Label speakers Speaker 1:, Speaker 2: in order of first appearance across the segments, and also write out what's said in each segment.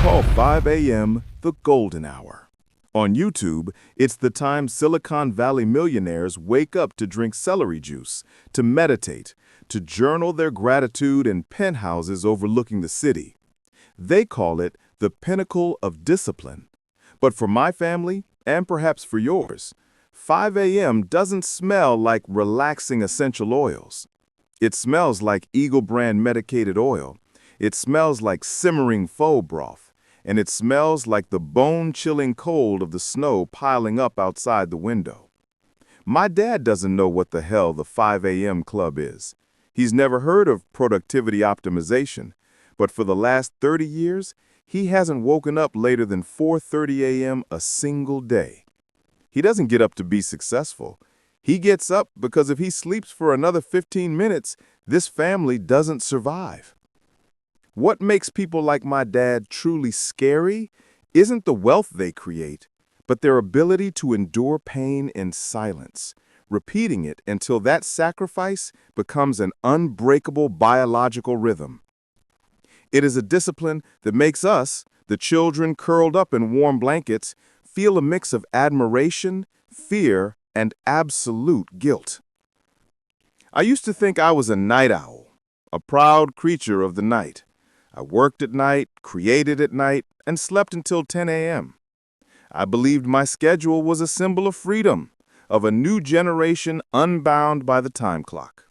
Speaker 1: call 5 a.m. the golden hour. On YouTube, it's the time Silicon Valley millionaires wake up to drink celery juice, to meditate, to journal their gratitude in penthouses overlooking the city. They call it the pinnacle of discipline. But for my family, and perhaps for yours, 5 a.m. doesn't smell like relaxing essential oils. It smells like Eagle brand medicated oil. It smells like simmering faux broth. And it smells like the bone-chilling cold of the snow piling up outside the window. My dad doesn't know what the hell the 5 a.m. club is. He's never heard of productivity optimization, but for the last 30 years, he hasn't woken up later than 4:30 a.m. a single day. He doesn't get up to be successful. He gets up because if he sleeps for another 15 minutes, this family doesn't survive. What makes people like my dad truly scary isn't the wealth they create, but their ability to endure pain in silence, repeating it until that sacrifice becomes an unbreakable biological rhythm. It is a discipline that makes us, the children curled up in warm blankets, feel a mix of admiration, fear, and absolute guilt. I used to think I was a night owl, a proud creature of the night. I worked at night, created at night, and slept until 10 a.m. I believed my schedule was a symbol of freedom, of a new generation unbound by the time clock.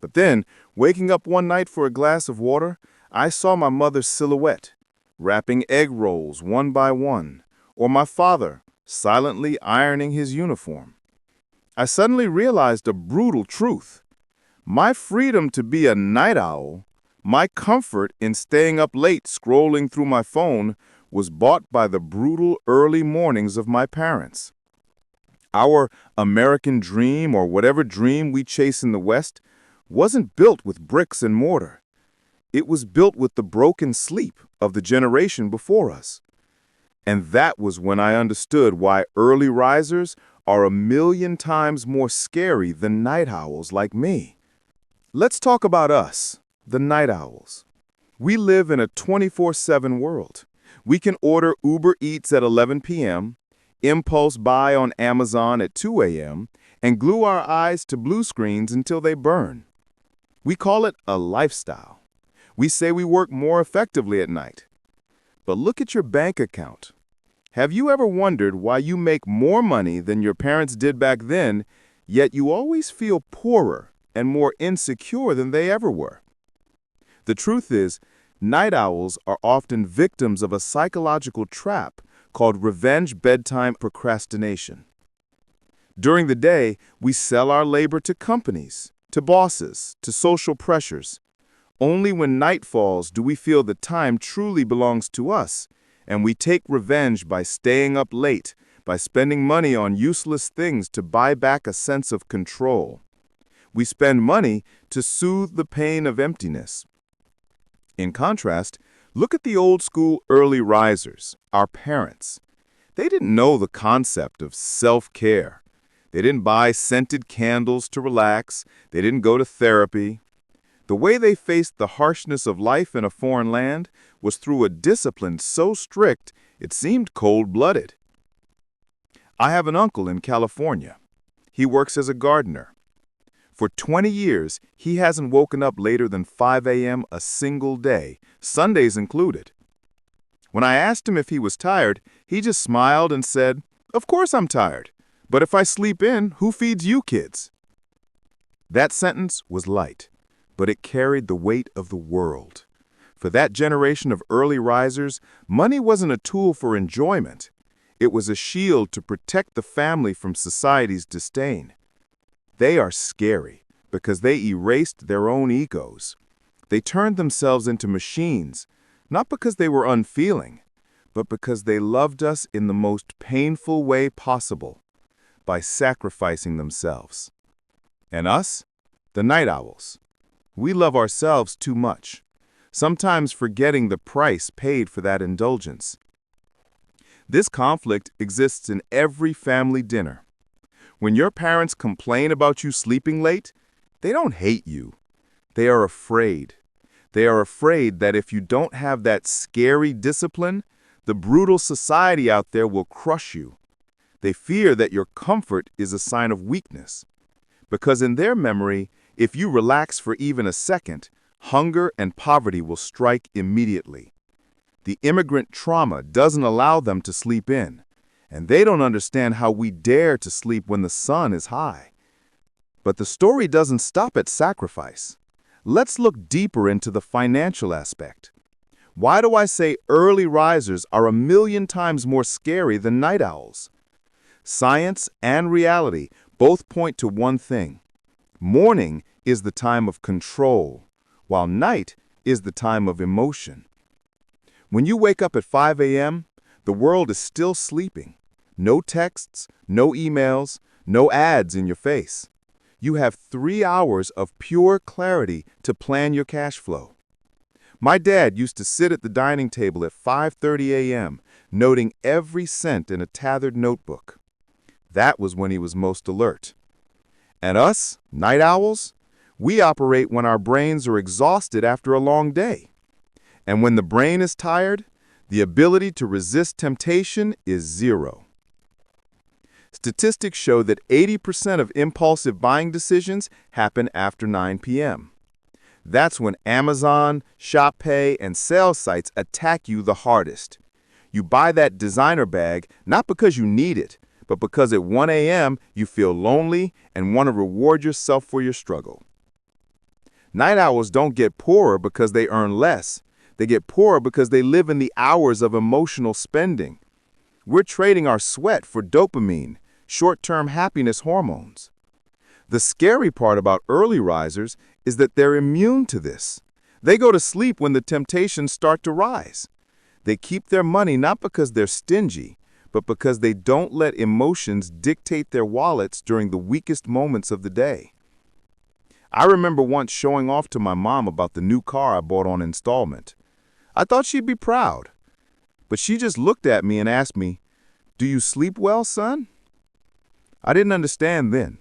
Speaker 1: But then, waking up one night for a glass of water, I saw my mother's silhouette, wrapping egg rolls one by one, or my father silently ironing his uniform. I suddenly realized a brutal truth. My freedom to be a night owl, my comfort in staying up late scrolling through my phone, was bought by the brutal early mornings of my parents. Our American dream, or whatever dream we chase in the West, wasn't built with bricks and mortar. It was built with the broken sleep of the generation before us. And that was when I understood why early risers are a million times more scary than night owls like me. Let's talk about us, the night owls. We live in a 24/7 world. We can order Uber Eats at 11 p.m., impulse buy on Amazon at 2 a.m., and glue our eyes to blue screens until they burn. We call it a lifestyle. We say we work more effectively at night. But look at your bank account. Have you ever wondered why you make more money than your parents did back then, yet you always feel poorer and more insecure than they ever were? The truth is, night owls are often victims of a psychological trap called revenge bedtime procrastination. During the day, we sell our labor to companies, to bosses, to social pressures. Only when night falls do we feel the time truly belongs to us, and we take revenge by staying up late, by spending money on useless things to buy back a sense of control. We spend money to soothe the pain of emptiness. In contrast, look at the old-school early risers, our parents. They didn't know the concept of self-care. They didn't buy scented candles to relax. They didn't go to therapy. The way they faced the harshness of life in a foreign land was through a discipline so strict it seemed cold-blooded. I have an uncle in California. He works as a gardener. For 20 years, he hasn't woken up later than 5 a.m. a single day, Sundays included. When I asked him if he was tired, he just smiled and said, "Of course I'm tired, but if I sleep in, who feeds you kids?" That sentence was light, but it carried the weight of the world. For that generation of early risers, money wasn't a tool for enjoyment. It was a shield to protect the family from society's disdain. They are scary because they erased their own egos. They turned themselves into machines, not because they were unfeeling, but because they loved us in the most painful way possible, by sacrificing themselves. And us, the night owls, we love ourselves too much, sometimes forgetting the price paid for that indulgence. This conflict exists in every family dinner. When your parents complain about you sleeping late, they don't hate you. They are afraid. They are afraid that if you don't have that scary discipline, the brutal society out there will crush you. They fear that your comfort is a sign of weakness. Because in their memory, if you relax for even a second, hunger and poverty will strike immediately. The immigrant trauma doesn't allow them to sleep in, and they don't understand how we dare to sleep when the sun is high. But the story doesn't stop at sacrifice. Let's look deeper into the financial aspect. Why do I say early risers are 1,000,000 times more scary than night owls? Science and reality both point to one thing. Morning is the time of control, while night is the time of emotion. When you wake up at 5 a.m., the world is still sleeping. No texts, no emails, no ads in your face. You have 3 hours of pure clarity to plan your cash flow. My dad used to sit at the dining table at 5:30 a.m., noting every cent in a tethered notebook. That was when he was most alert. And us, night owls, we operate when our brains are exhausted after a long day. And when the brain is tired, the ability to resist temptation is 0. Statistics show that 80% of impulsive buying decisions happen after 9 p.m. That's when Amazon, ShopPay, and sales sites attack you the hardest. You buy that designer bag not because you need it, but because at 1 a.m. you feel lonely and want to reward yourself for your struggle. Night owls don't get poorer because they earn less. They get poorer because they live in the hours of emotional spending. We're trading our sweat for dopamine, short-term happiness hormones. The scary part about early risers is that they're immune to this. They go to sleep when the temptations start to rise. They keep their money not because they're stingy, but because they don't let emotions dictate their wallets during the weakest moments of the day. I remember once showing off to my mom about the new car I bought on installment. I thought she'd be proud, but she just looked at me and asked me, "Do you sleep well, son?" I didn't understand then.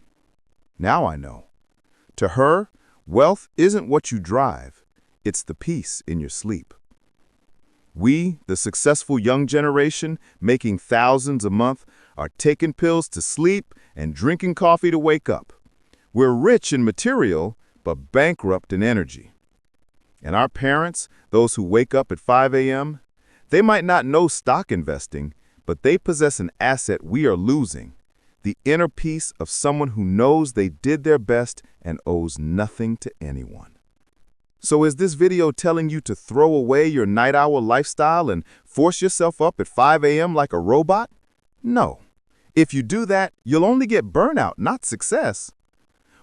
Speaker 1: Now I know. To her, wealth isn't what you drive, it's the peace in your sleep. We, the successful young generation, making thousands a month, are taking pills to sleep and drinking coffee to wake up. We're rich in material, but bankrupt in energy. And our parents, those who wake up at 5 a.m., they might not know stock investing, but they possess an asset we are losing, the inner peace of someone who knows they did their best and owes nothing to anyone. So is this video telling you to throw away your night owl lifestyle and force yourself up at 5 a.m. like a robot? No. If you do that, you'll only get burnout, not success.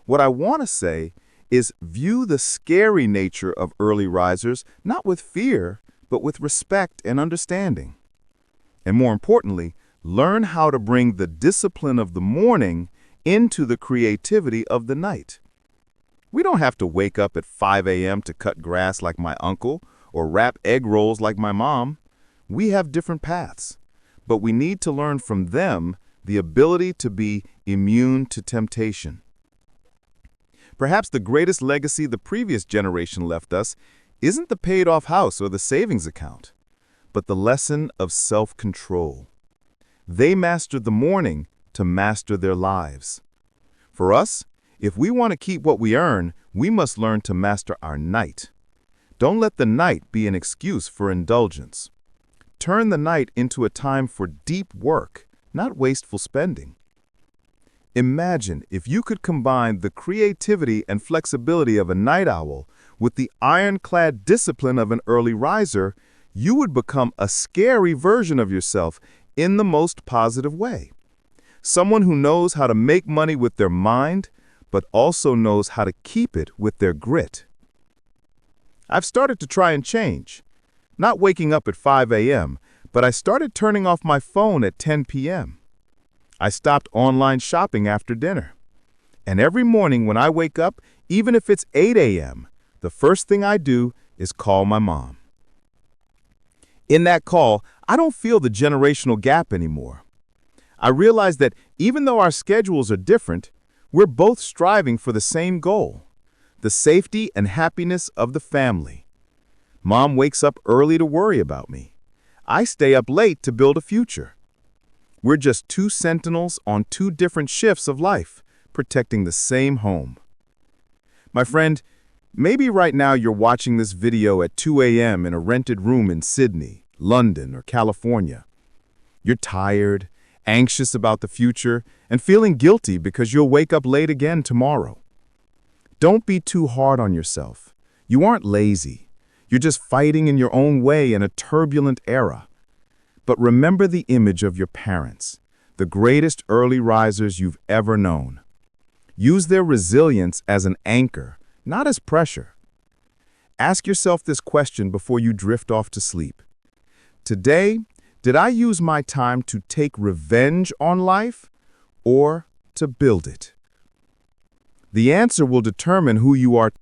Speaker 1: What I want to say is view the scary nature of early risers not with fear, but with respect and understanding. And more importantly, learn how to bring the discipline of the morning into the creativity of the night. We don't have to wake up at 5 a.m. to cut grass like my uncle or wrap egg rolls like my mom. We have different paths, but we need to learn from them the ability to be immune to temptation. Perhaps the greatest legacy the previous generation left us isn't the paid-off house or the savings account, but the lesson of self-control. They mastered the morning to master their lives. For us, if we want to keep what we earn, we must learn to master our night. Don't let the night be an excuse for indulgence. Turn the night into a time for deep work, not wasteful spending. Imagine if you could combine the creativity and flexibility of a night owl with the ironclad discipline of an early riser, you would become a scary version of yourself in the most positive way. Someone who knows how to make money with their mind, but also knows how to keep it with their grit. I've started to try and change. Not waking up at 5 a.m., but I started turning off my phone at 10 p.m. I stopped online shopping after dinner. And every morning when I wake up, even if it's 8 a.m., the first thing I do is call my mom. In that call, I don't feel the generational gap anymore. I realize that even though our schedules are different, we're both striving for the same goal, the safety and happiness of the family. Mom wakes up early to worry about me. I stay up late to build a future. We're just two sentinels on two different shifts of life, protecting the same home. My friend, maybe right now you're watching this video at 2 a.m. in a rented room in Sydney, London, or California. You're tired, anxious about the future, and feeling guilty because you'll wake up late again tomorrow. Don't be too hard on yourself. You aren't lazy. You're just fighting in your own way in a turbulent era. But remember the image of your parents, the greatest early risers you've ever known. Use their resilience as an anchor, not as pressure. Ask yourself this question before you drift off to sleep. Today, did I use my time to take revenge on life or to build it? The answer will determine who you are